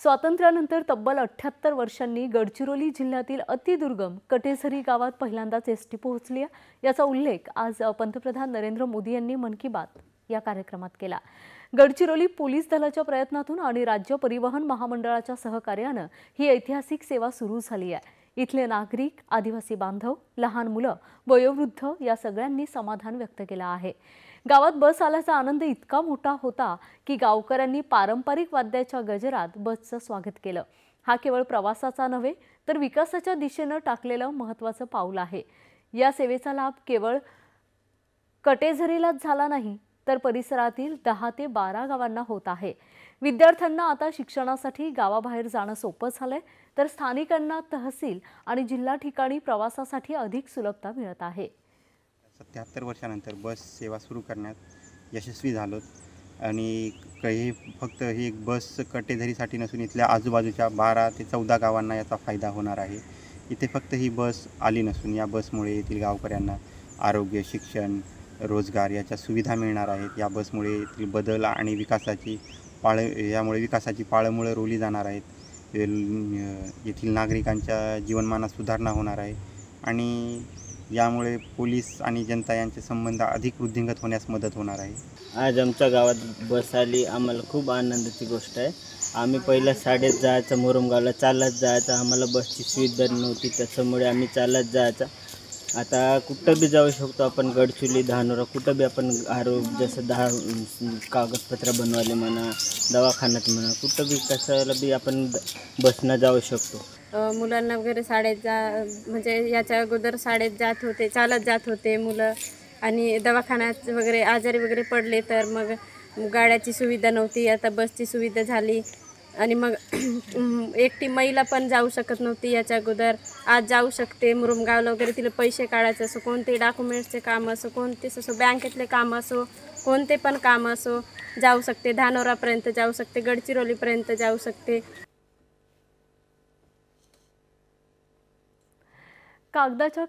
स्वातंत्र्यानंतर तब्बल 78 वर्षांनी गडचिरोली जिल्ह्यातील अतिदुर्गम कटेझरी गावात पहिल्यांदाच एसटी पोहोचली आहे। याचा उल्लेख आज पंतप्रधान नरेंद्र मोदी यांनी मन की बात या कार्यक्रमात केला। गडचिरोली पोलीस दलाच्या प्रयत्नातून आणि राज्य परिवहन महामंडळाच्या सहकार्याने ही ऐतिहासिक सेवा सुरू झाली आहे। इथले नागरिक, आदिवासी बांधव, लहान मुलं, वयोवृद्ध या सगळ्यांनी समाधान व्यक्त केलं आहे। गावात बस आल्याचा आनंद इतका मोठा होता की गावकऱ्यांनी पारंपरिक वाद्याच्या गजरात बसचं स्वागत केलं। हा केवळ प्रवासाचा नव्हे तर विकासाच्या दिशेने टाकलेलं महत्त्वाचं पाऊल आहे। या सेवेचा लाभ केवळ कटेझरीलाच झाला नाही तर परिसरातील 10 ते 12 गावांना होत आहे। विद्यार्थ्यांना आता शिक्षणासाठी गावाबाहेर जाणं सोपं झालंय तर स्थानिकांना तहसील आणि जिल्हा ठिकाणी प्रवासासाठी अधिक सुलभता मिळत आहे। 77 वर्षानंतर बस सेवा सुरू करण्यात यशस्वी झालोत आणि काही फक्त ही एक बस कटेझरीसाठी नसून इथल्या आजूबाजूच्या 12 ते 14 गावांना याचा फायदा होणार आहे। इथे फक्त ही बस आली नसून या बसमुळे येथील गावकऱ्यांना आरोग्य, शिक्षण, रोजगार याच्या सुविधा मिळणार आहेत। या बसमुळे येथील बदल आणि विकासाची पाळंमुळं रोवली जाणार आहेत। येथील नागरिकांच्या जीवनमानात सुधारणा होणार आहे आणि यामुळे पोलीस आणि जनता यांचे संबंध अधिक वृद्धिंगत होण्यास मदत होणार आहे। आज आमच्या गावात बस आली, आम्हाला खूप आनंदाची गोष्ट आहे। आम्ही पहिल्या शाळेत जायचं, मुरुमगावला चालत जायचं, आम्हाला बसची सुविधा नव्हती, त्याच्यामुळे आम्ही चालत जायचं। आता कुठं बी जाऊ शकतो आपण, गडचिरोली, धानोरा, कुठं बी आपण जसं कागदपत्र बनवायला म्हणा, दवाखान्यात म्हणा, कुठं बी कशाला बी आपण बसनं जाऊ शकतो। मुलांना वगैरे शाळेत म्हणजे याच्या अगोदर शाळेत जात होते, चालत जात होते मुलं, आणि दवाखान्यात वगैरे आजारी वगैरे पडले तर मग गाड्याची सुविधा नव्हती, आता बसची सुविधा झाली। आणि मग एकटी महिला पण जाऊ शकत नव्हती याच्या अगोदर, आज जाऊ शकते। मुरुमगावला वगैरे तिला पैसे काढायचे असो, कोणते डॉक्युमेंट्सचे काम असो, कोणतेच असो, बँकेतले काम असो, कोणते पण काम असो, जाऊ शकते। धानोरापर्यंत जाऊ शकते, गडचिरोलीपर्यंत जाऊ शकते। कागदाच्या